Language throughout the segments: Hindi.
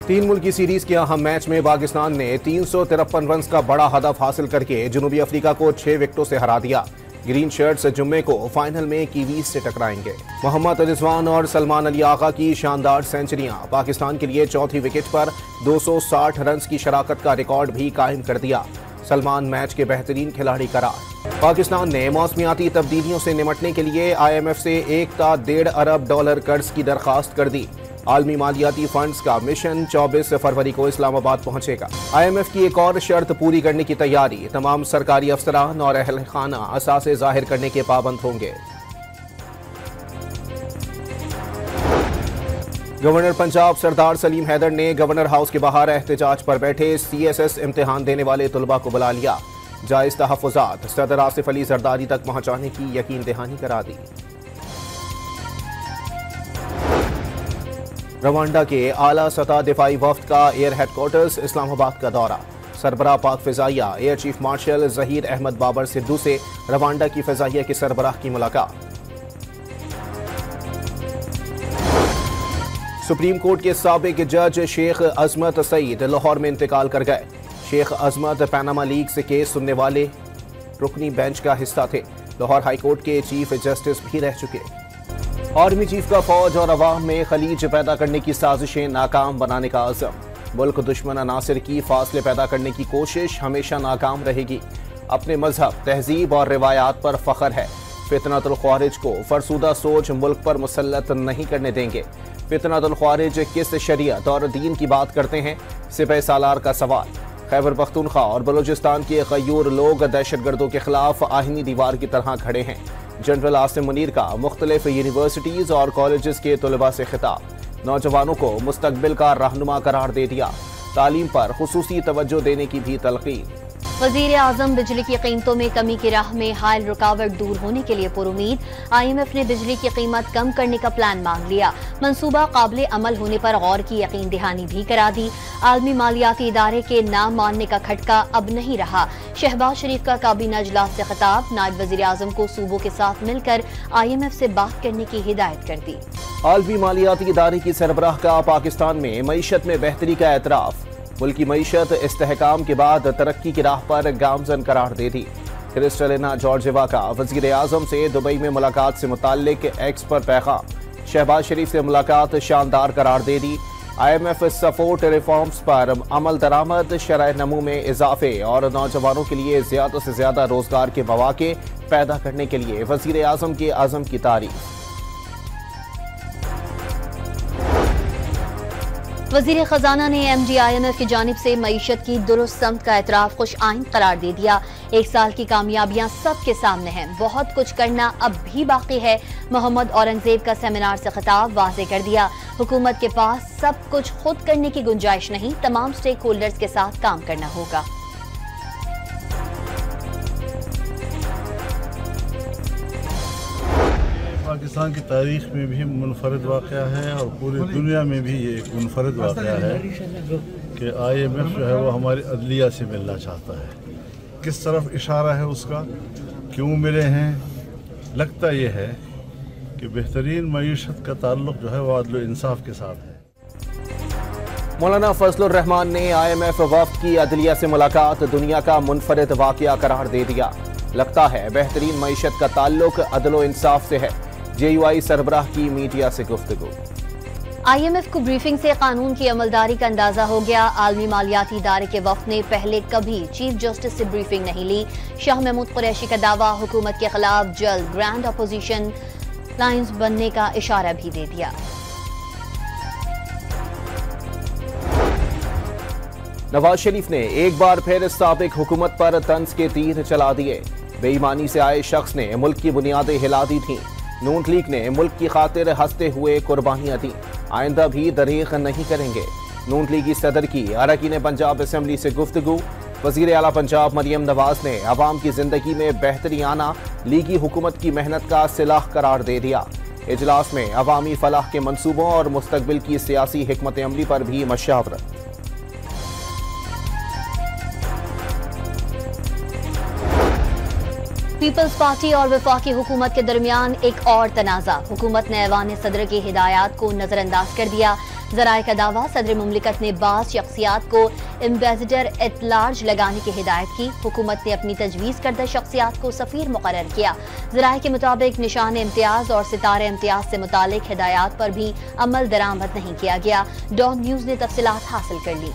तीन मुल्की सीरीज के अहम मैच में पाकिस्तान ने 353 रन का बड़ा हदफ हासिल करके जनूबी अफ्रीका को 6 विकेटों से हरा दिया। ग्रीन शर्ट्स जुम्मे को फाइनल में कीवीज से टकराएंगे। मोहम्मद रिजवान और सलमान अली आगा की शानदार सेंचुरियां पाकिस्तान के लिए चौथी विकेट पर 260 रन की शराकत का रिकॉर्ड भी कायम कर दिया। सलमान मैच के बेहतरीन खिलाड़ी करार। पाकिस्तान ने मौसमियाती तब्दीलियों से निपटने के लिए IMF से $1.5 अरब कर्ज की दरखास्त कर दी। आलमी मालियाती फंड्स का मिशन 24 फरवरी को इस्लामाबाद पहुंचेगा। IMF की एक और शर्त पूरी करने की तैयारी। तमाम सरकारी अफसरान और अहल खाना असासे जाहिर करने के पाबंद होंगे। गवर्नर पंजाब सरदार सलीम हैदर ने गवर्नर हाउस के बाहर एहतजाज पर बैठे CSS इम्तिहान देने वाले तलबा को बुला लिया। जायज तहफ़्फ़ुज़ात सदर आसिफ अली जरदारी तक पहुंचाने की यकीन दहानी करा दी। रवांडा के आला सतह दिफाई वफ्द का एयर हेडक्वार्टर्स इस्लामाबाद का दौरा। सरबराह पाक फ़िज़ाइया air chief marshal Zaheer Ahmed Babar Sidhu से रवांडा की फ़िज़ाइया के सरबराह की मुलाकात। सुप्रीम कोर्ट के साबिक जज शेख अजमत सईद लाहौर में इंतकाल कर गए। शेख अजमत पैनामा लीक्स केस सुनने वाले रुकनी बेंच का हिस्सा थे। लाहौर हाई कोर्ट के चीफ जस्टिस भी रह चुके। आर्मी चीफ का फौज और अवाम में खलीज पैदा करने की साजिशें नाकाम बनाने का अज़म। मुल्क दुश्मन अनासिर की फासले पैदा करने की कोशिश हमेशा नाकाम रहेगी। अपने मजहब, तहजीब और रिवायात पर फख्र है। फितनतुल ख्वारिज को फरसूदा सोच मुल्क पर मुसल्लत नहीं करने देंगे। फितनतुल ख्वारिज किस शरीयत और दीन की बात करते हैं? सिपह सालार का सवाल। खैबर पख्तूनख्वा और बलूचिस्तान के गयूर लोग दहशतगर्दों के खिलाफ आहिनी दीवार की तरह खड़े हैं। जनरल आसिम मुनीर का मुख्तलिफ यूनिवर्सिटीज और कॉलेजेस के तलबा से खिताब। नौजवानों को मुस्तकबिल का रहनुमा करार दे दिया। तालीम पर खुसूसी तवज्जो देने की भी तलकीन। वज़ीर आज़म बिजली की कीमतों में कमी की राह में हायल रुकावट दूर होने के लिए पुरुमीद। IMF ने बिजली की कीमत कम करने का प्लान मांग लिया। मंसूबा काबिल अमल होने पर गौर की यकीन दहानी भी करा दी। आलमी मालियाती इदारे के नाम मानने का खटका अब नहीं रहा। शहबाज शरीफ का काबीना इजलास से खिताब। नायब वज़ीर आज़म को सूबों के साथ मिलकर IMF से बात करने की हिदायत कर दी। आलमी मालियाती इदारे की सरबराह का पाकिस्तान में मईशत में बेहतरी का एतराफ़। मुल्की मईशत इस्तेहकाम के बाद तरक्की की राह पर गामजन करार दे दी। क्रिस्टलिना जॉर्जिवा का वज़ीर आज़म से दुबई में मुलाकात से मुताल्लिक एक्स पर पैगाम। शहबाज शरीफ से मुलाकात शानदार करार दे दी। IMF सपोर्ट रिफॉर्म्स पर अमल दरामद, शरह नमू में इजाफे और नौजवानों के लिए ज़्यादा से ज़्यादा रोजगार के मौके पैदा करने के लिए वज़ीर आज़म के आज़म की तारीफ। वज़ीर खजाना ने MD IMF की जानिब से मईशत की दुरुस्त समत का एतराफ़ खुश आइन करार दे दिया। एक साल की कामयाबियां सबके सामने हैं, बहुत कुछ करना अब भी बाकी है। मोहम्मद औरंगजेब का सेमिनार से खिताब वाज़े कर दिया। हुकूमत के पास सब कुछ खुद करने की गुंजाइश नहीं, तमाम स्टेक होल्डर्स के साथ काम करना होगा। पाकिस्तान की तारीख में भी मुनफरद वाक़या है और पूरी दुनिया में भी ये एक मुनफरद वाक़या है कि IMF जो है वो हमारी अदलिया से मिलना चाहता है। किस तरफ इशारा है उसका, क्यों मिले हैं? लगता ये है कि बेहतरीन मईशत का ताल्लुक़ जो है वो अदल इंसाफ के साथ है। मौलाना फजलुर रहमान ने IMF वफ़द की अदलिया से मुलाकात दुनिया का मुनफरद वाक़या करार दे दिया। लगता है बेहतरीन मईशत का ताल्लुक़ अदल इंसाफ से है। JUI सरबराह की मीडिया से गुफ्तगू। IMF को ब्रीफिंग से कानून की अमलदारी का अंदाजा हो गया। आलमी मालियाती इदारे के वफ़द ने पहले कभी चीफ जस्टिस से ब्रीफिंग नहीं ली। शाह महमूद कुरैशी का दावा, हुकूमत के खिलाफ जल्द ग्रैंड अपोजिशन लाइन्स बनने का इशारा भी दे दिया। नवाज शरीफ ने एक बार फिर साबिक हुकूमत पर तंज के तीर चला दिए। बेईमानी से आए शख्स ने मुल्क की बुनियादें हिला दी थीं। नून लीग ने मुल्क की खातिर हंसते हुए कुर्बानियां दी, आइंदा भी दरीग नहीं करेंगे। नून लीगी सदर की अरकान पंजाब असम्बली से गुफ्तगू। वज़ीर आला पंजाब मरियम नवाज ने अवाम की जिंदगी में बेहतरी आना लीगी हुकूमत की मेहनत का सिलाह करार दे दिया। इजलास में अवामी फलाह के मंसूबों और मुस्तकबिल की सियासी हिकमत अमली पर भी मशावरत। पीपल्स पार्टी और वफाकी हुकूमत के दरमियान एक और तनाज़ा। हुकूमत ने ऐवान सदर की हिदायत को नजरअंदाज कर दिया। जराए का दावा, सदर मुमलिकत ने बास शख्सियात को एम्बेसडर एट लार्ज लगाने की हिदायत की। हुकूमत ने अपनी तजवीज़ करदा शख्सियात को सफीर मुकर्रर किया। जराए के मुताबिक निशान इम्तियाज और सितारे इम्तियाज से मुतालिक हिदायत पर भी अमल दरामद नहीं किया गया। डॉन न्यूज ने तफसीलात हासिल कर ली।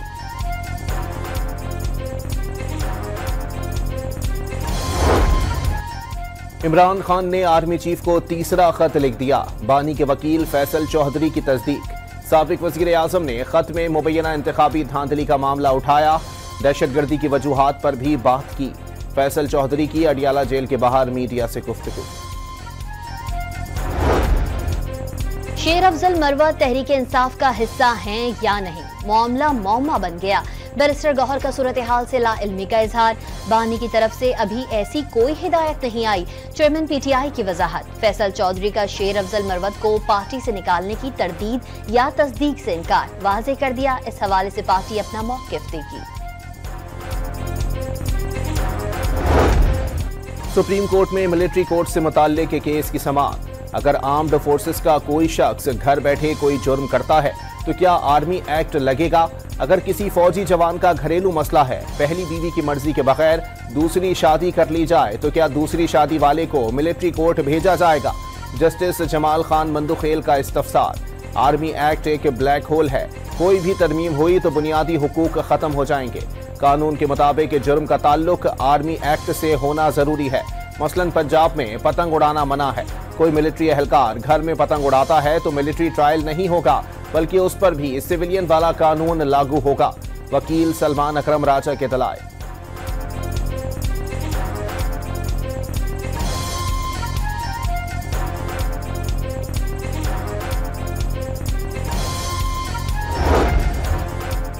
इमरान खान ने आर्मी चीफ को तीसरा खत लिख दिया। बानी के वकील फैसल चौधरी की तस्दीक। साबिक वज़ीर आज़म ने खत में मुबैना इंतखाबी धांधली का मामला उठाया। दहशतगर्दी की वजूहात पर भी बात की। फैसल चौधरी की अडियाला जेल के बाहर मीडिया से गुफ्तगू। शेर अफजल मरवा तहरीक इंसाफ का हिस्सा हैं या नहीं, मामला मौमा बन गया। बैरिस्टर गौहर का सूरत हाल से लाइल्मी का इजहार। बानी की तरफ से अभी ऐसी कोई हिदायत नहीं आई। चेयरमैन पीटीआई की वजाहत। फैसल चौधरी का शेर अफजल मरवत को पार्टी से निकालने की तरदीद या तस्दीक से इनकार वाज़ेह कर दिया। इस हवाले से पार्टी अपना मौक़िफ़ देगी। सुप्रीम कोर्ट में मिलिट्री कोर्ट से मुताल्लिक़ के केस की समाअत। अगर आर्म्ड फोर्सेस का कोई शख्स घर बैठे कोई जुर्म करता है तो क्या आर्मी एक्ट लगेगा? अगर किसी फौजी जवान का घरेलू मसला है, पहली बीवी की मर्जी के बगैर दूसरी शादी कर ली जाए तो क्या दूसरी शादी वाले को मिलिट्री कोर्ट भेजा जाएगा? जस्टिस जमाल खान मंदुखेल का इस्तफसार। आर्मी एक्ट एक ब्लैक होल है, कोई भी तरमीम हुई तो बुनियादी हुकूक खत्म हो जाएंगे। कानून के मुताबिक जुर्म का ताल्लुक आर्मी एक्ट से होना जरूरी है। मसलन पंजाब में पतंग उड़ाना मना है। कोई मिलिट्री एहलकार घर में पतंग उड़ाता है तो मिलिट्री ट्रायल नहीं होगा, बल्कि उस पर भी सिविलियन वाला कानून लागू होगा। वकील सलमान अकरम राजा के दलाए।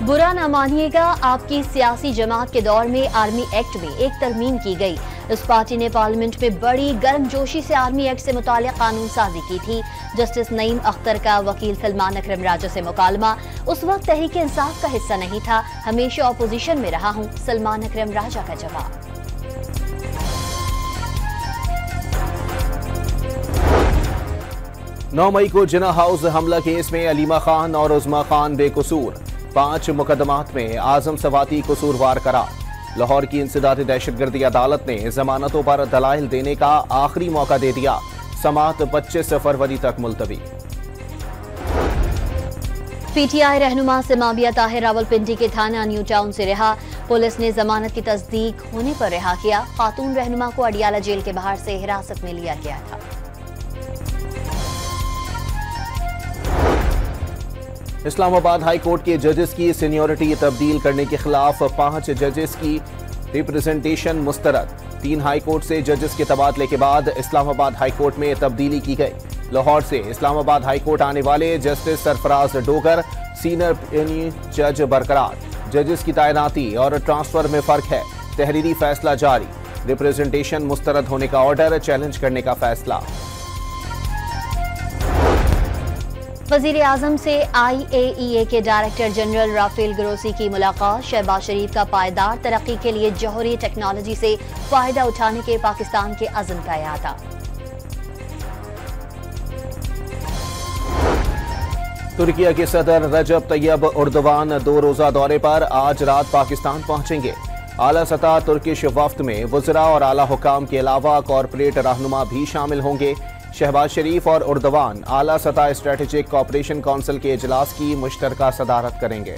बुरा न मानिएगा, आपकी सियासी जमात के दौर में आर्मी एक्ट में एक तरमीम की गई। इस पार्टी ने पार्लियामेंट में बड़ी गर्मजोशी से आर्मी एक्ट से मुताल्लिक़ कानून साजी की थी। जस्टिस नईम अख्तर का वकील सलमान अकरम राजा से मुकालमा। उस वक्त तहरीक इंसाफ का हिस्सा नहीं था, हमेशा अपोजिशन में रहा हूं। सलमान अकरम राजा का जवाब। 9 मई को जिना हाउस हमला केस में अलीमा खान और उज़मा खान बेकसूर। 5 मुकदमात में आजम सवाती कसूरवार करार। लाहौर की इंसदादी दहशतगर्दी अदालत ने जमानतों पर दलाइल देने का आखिरी मौका दे दिया। समाअत 25 फरवरी तक मुलतवी। पीटीआई रहनुमा समाबिया ताहिर रावलपिंडी के थाना न्यू टाउन से रिहा। पुलिस ने जमानत की तस्दीक होने पर रिहा किया। खातून रहनुमा को अडियाला जेल के बाहर से हिरासत में लिया गया था। इस्लामाबाद हाई कोर्ट के जजेस की सीनियरिटी तब्दील करने के खिलाफ 5 जजेस की रिप्रेजेंटेशन मुस्तरद। 3 हाई कोर्ट से जजेस के तबादले के बाद इस्लामाबाद हाई कोर्ट में तब्दीली की गई। लाहौर से इस्लामाबाद हाई कोर्ट आने वाले जस्टिस सरफराज डोगर सीनियर जज बरकरार। जजेस की तैनाती और ट्रांसफर में फर्क है, तहरीरी फैसला जारी। रिप्रेजेंटेशन मुस्तरद होने का ऑर्डर चैलेंज करने का फैसला। वजीर आजम से IAEA के डायरेक्टर जनरल राफेल ग्रोसी की मुलाकात। शहबाज शरीफ का पायदार तरक्की के लिए जौहरी टेक्नोलॉजी से फायदा उठाने के पाकिस्तान के अज़्म का इरादा। तुर्किया के सदर रजब तैयब उर्दवान 2 रोजा दौरे पर आज रात पाकिस्तान पहुंचेंगे। आला सतह तुर्किश वफ्द में वज़रा और आला हुकाम के अलावा कॉरपोरेट रहनुमा भी शामिल होंगे। शहबाज शरीफ और उर्दवान आला सतह स्ट्रेटेजिक कॉपरेशन काउंसिल के इजलास की मुश्तरका सदारत करेंगे।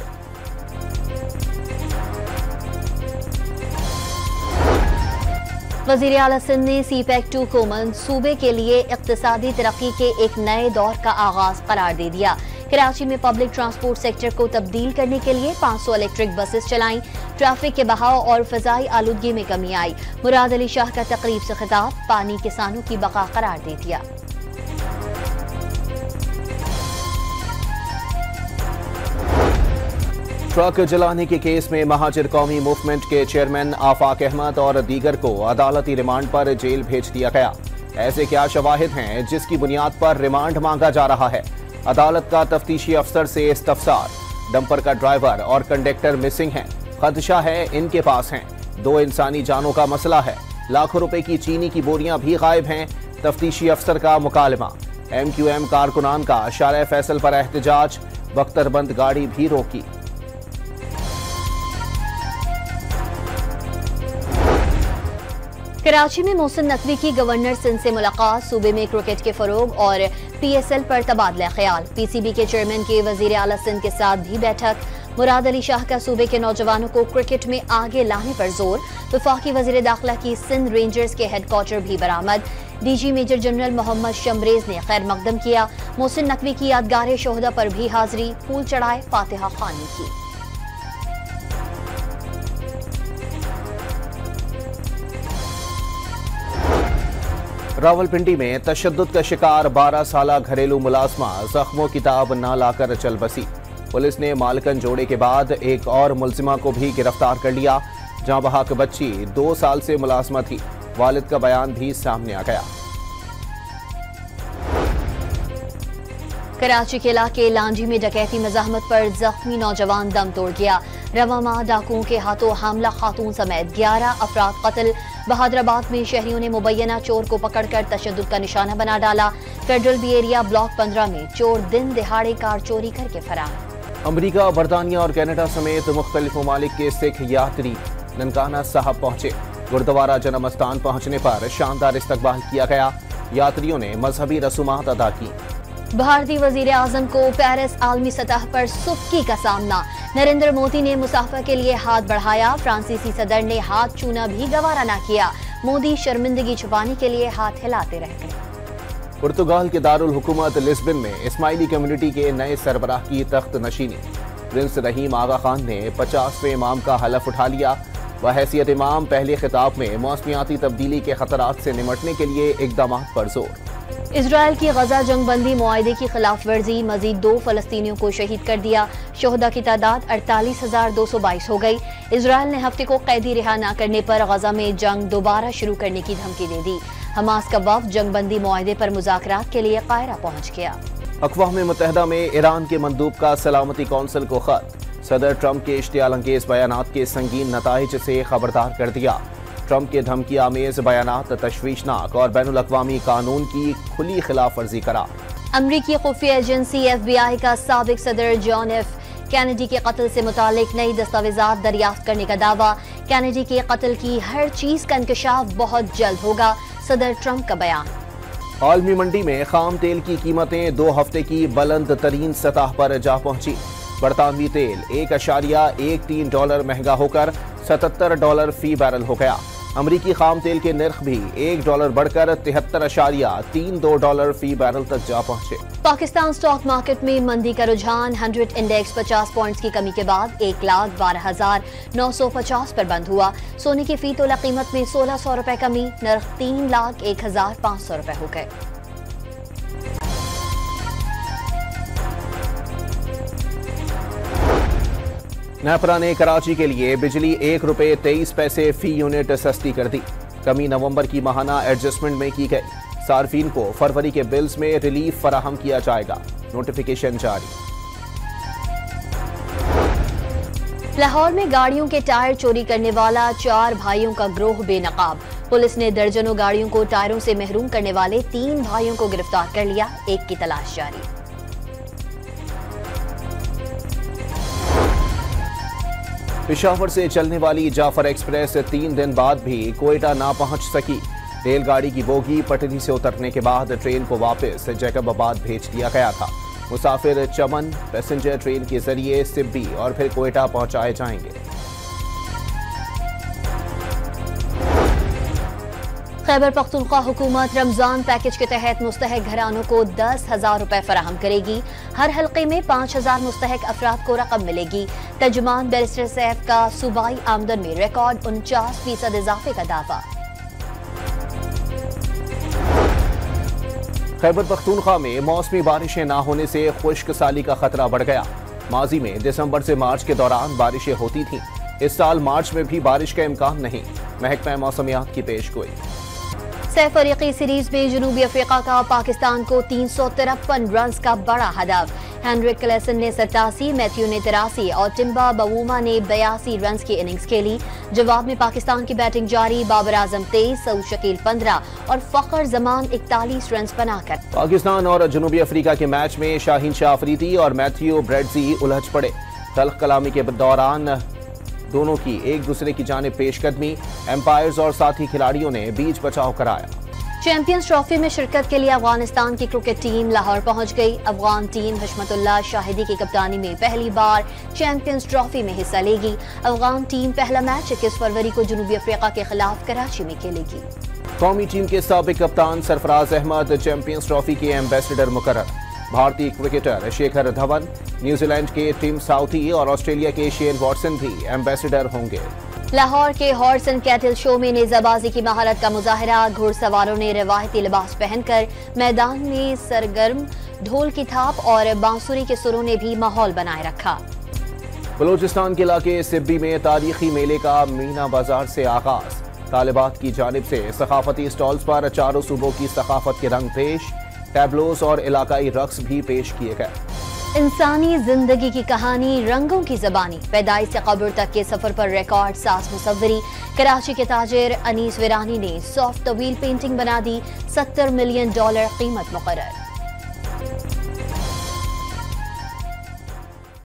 वज़ीर आला सिंध ने CPEC-2 को मंसूबे के लिए इक्तिसादी तरक्की के एक नए दौर का आगाज करार दे दिया। कराची में पब्लिक ट्रांसपोर्ट सेक्टर को तब्दील करने के लिए 500 इलेक्ट्रिक बसेस चलाई। ट्रैफिक के बहाव और फजाई आलूदगी में कमी आई। मुराद अली शाह का तकरीब से खिताब। पानी किसानों की बका करार दे दिया। ट्रक जलाने के केस में महाजिर कौमी मूवमेंट के चेयरमैन आफाक अहमद और दीगर को अदालती रिमांड पर जेल भेज दिया गया। ऐसे क्या शवाहिद हैं जिसकी बुनियाद पर रिमांड मांगा जा रहा है? अदालत का तफ्तीशी अफसर से इस्तफसार। डंपर का ड्राइवर और कंडक्टर मिसिंग हैं। खदशा है इनके पास हैं। 2 इंसानी जानों का मसला है। लाखों रुपए की चीनी की बोरियां भी गायब हैं। तफ्तीशी अफसर का मुकालमा। MQM कारकुनान का शारे फैसल पर एहतजाज। बख्तरबंद गाड़ी भी रोकी। कराची में मोहसिन नकवी की गवर्नर सिंध से मुलाकात, सूबे में क्रिकेट के फरोग और PSL पर तबादला ख्याल। PCB के चेयरमैन के वजीर आला सिंध के साथ भी बैठक। मुराद अली शाह का सूबे के नौजवानों को क्रिकेट में आगे लाने पर जोर। वफाकी वजीर दाखिला की सिंध रेंजर्स के हेडक्वार्टर भी बरामद। DG major general Mohammad Shamrez ने खैर मकदम किया। मोहसिन नकवी की यादगार शोहदा पर भी हाजिरी, फूल चढ़ाए, फातिहा खानी की। रावलपिंडी में तशद्दुद का शिकार 12 साला घरेलू मुलाजमा जख्मों किताब ना लाकर चल बसी। पुलिस ने मालकन जोड़े के बाद एक और मुलजिमा को भी गिरफ्तार कर लिया। जहां बहाक बच्ची 2 साल से मुलाजमा थी। वालिद का बयान भी सामने आ गया। कराची के इलाके लांजी में डकैती मज़ाहमत पर जख्मी नौजवान दम तोड़ गया। रवामा डाकुओं के हाथों हमला, खातून समेत 11 अफराद कत्ल। बहादुराबाद में शहरियों ने मुबैना चोर को पकड़कर तशद्दुद का निशाना बना डाला। फेडरल बी एरिया ब्लॉक 15 में चोर दिन दिहाड़े कार चोरी करके फरार। अमरीका, बरतानिया और कनाडा समेत मुख्तलिफ ममालिक के सिख यात्री ननकाना साहब पहुंचे। गुरुद्वारा जन्मस्थान पहुंचने पर शानदार इस्तकबाल किया गया। यात्रियों ने मजहबी रसूमात अदा की। भारतीय वजीर आजम को पेरिस आलमी सतह पर सुक्की का सामना। नरेंद्र मोदी ने मुसाफा के लिए हाथ बढ़ाया। फ्रांसीसी सदर ने हाथ छूना भी गवारा न किया। मोदी शर्मिंदगी छुपाने के लिए हाथ हिलाते रह गए। पुर्तगाल के दारुल हुकूमत लिस्बन में इस्माइली कम्युनिटी के नए सरबराह की तख्त नशीनी। प्रिंस रहीम आगा खान ने 50वें इमाम का हलफ उठा लिया। बहैसियत इमाम पहले खिताब में मौसमियाती तब्दीली के खतरात से निमटने के लिए इकदाम पर जोर। इजराइल की गजा जंगबंदी मुआहदे की खिलाफ वर्जी, मजीद 2 फलस्तीनियों को शहीद कर दिया। शोहदा की तादाद 48,222 हो गई। इजराइल ने हफ्ते को कैदी रिहा न करने पर गजा में जंग दोबारा शुरू करने की धमकी दे दी। हमास का वफ्द जंगबंदी मुआहदे पर मुज़ाकरात के लिए कायरा पहुंच गया। अक़वाम मुत्तहिदा में ईरान के मंदूब का सलामती कौंसिल को खत। सदर ट्रंप के इश्तियाल अंगेज बयानात के संगीन नताइज से खबरदार कर दिया। ट्रंप के धमकी आमेज बयानात तशवीशनाक और बैनुल अक़वामी कानून की खुली खिलाफ वर्जी करार। अमरीकी खुफिया एजेंसी FBI का साबिक सदर जॉन F. कैनेडी के कत्ल से मुतालिक नई दस्तावेजात दरियाफ्त करने का दावा। कैनेडी के कत्ल की हर चीज का इंकशाफ बहुत जल्द होगा, सदर ट्रंप का बयान। आलमी मंडी में खाम तेल की कीमतें 2 हफ्ते की बुलंद तरीन सतह पर जा पहुंची। बरतानवी तेल $1.13 महंगा होकर $77 फी बैरल हो गया। अमरीकी खाम तेल के नर्ख भी $1 बढ़कर $73.32 फी बैरल तक जा पहुंचे। पाकिस्तान स्टॉक मार्केट में मंदी का रुझान। 100 इंडेक्स 50 पॉइंट्स की कमी के बाद 1,12,950 पर बंद हुआ। सोने की फी तोला कीमत में 1,600 रुपए कमी, नर्ख 3,01,500 रुपए हो गए। नेपरा ने कराची के लिए बिजली ₹1.23 फी यूनिट सस्ती कर दी। कमी नवंबर की माहाना एडजस्टमेंट में की गई। सार्फिन को फरवरी के बिल्स में रिलीफ फराहम किया जाएगा, नोटिफिकेशन जारी। लाहौर में गाड़ियों के टायर चोरी करने वाला 4 भाइयों का गिरोह बेनकाब। पुलिस ने दर्जनों गाड़ियों को टायरों से महरूम करने वाले 3 भाइयों को गिरफ्तार कर लिया। एक की तलाश जारी। पेशावर से चलने वाली जाफर एक्सप्रेस 3 दिन बाद भी कोयटा ना पहुंच सकी। रेलगाड़ी की बोगी पटरी से उतरने के बाद ट्रेन को वापस जैकबाबाद भेज दिया गया था। मुसाफिर चमन पैसेंजर ट्रेन के जरिए सिब्बी और फिर कोयटा पहुंचाए जाएंगे। खैबर पख्तूनख्वा हुकूमत रमजान पैकेज के तहत मुस्तहक घरानों को 10,000 रुपए फराहम करेगी। हर हल्के में 5,000 मुस्तहक अफराद को रकम मिलेगी। तर्जुमान बैरिस्टर सैफ का सूबाई आमदन में रिकॉर्ड 49% इजाफे का दावा। खैबर पख्तूनख्वा में मौसमी बारिशें ना होने से खुश्क साली का खतरा बढ़ गया। माजी में दिसंबर से मार्च के दौरान बारिशें होती थीं। इस साल मार्च में भी बारिश का इम्कान नहीं, महकमा मौसमियात की पेशगोई। सह फरीकी सीरीज में जनूबी अफ्रीका का पाकिस्तान को 353 रन का बड़ा हदफ। हेनरिक क्लेसन ने 87, मैथ्यू ने 83 और टिम्बा बवूमा ने 82 रन की इनिंग्स खेली। जवाब में पाकिस्तान की बैटिंग जारी। बाबर आजम 23, सऊद शकील 15 और फखर जमान 41 रन बनाकर। पाकिस्तान और जनूबी अफ्रीका के मैच में शाहीन शाह अफरीदी और मैथ्यू ब्रेडजी उलझ पड़े। तल्ख कलामी के दौरान दोनों की एक दूसरे की जानिब पेशकदमी, एम्पायर्स और साथी खिलाड़ियों ने बीच बचाव कराया। चैंपियंस ट्रॉफी में शिरकत के लिए अफगानिस्तान की क्रिकेट टीम लाहौर पहुंच गई। अफगान टीम हशमतुल्लाह शाहिदी की कप्तानी में पहली बार चैंपियंस ट्रॉफी में हिस्सा लेगी। अफगान टीम पहला मैच 21 फरवरी को जनूबी अफ्रीका के खिलाफ कराची में खेलेगी। कौमी टीम के साबिक कप्तान सरफराज अहमद चैंपियंस ट्रॉफी के एम्बेसडर मुकर्रर। भारतीय क्रिकेटर शिखर धवन, न्यूजीलैंड के टिम साउथी और ऑस्ट्रेलिया के शेन वॉटसन भी एम्बेसडर होंगे। लाहौर के हॉर्स एंड कैटल शो में नेजाबाजी की महारत का मुजाहरा। घुड़सवारों ने रवायती लिबास पहनकर मैदान में सरगर्म, ढोल की थाप और बांसुरी के सुरों ने भी माहौल बनाए रखा। बलूचिस्तान के इलाके सिब्बी में तारीखी मेले का मीना बाजार से आगाज। तालिबात की जानिब से सकाफती स्टॉल्स पर चारों सूबों की सकाफत के रंग पेश, टैबलोस और इलाकाई रक्स भी पेश किए गए। इंसानी जिंदगी की कहानी, रंगों की ज़बानी, पैदाइश से कब्र तक के सफर पर रिकॉर्ड साज मुसव्वरी। कराची के ताजिर अनीस विरानी ने सॉफ्ट तवील पेंटिंग बना दी। $70 मिलियन कीमत मुकर्रर।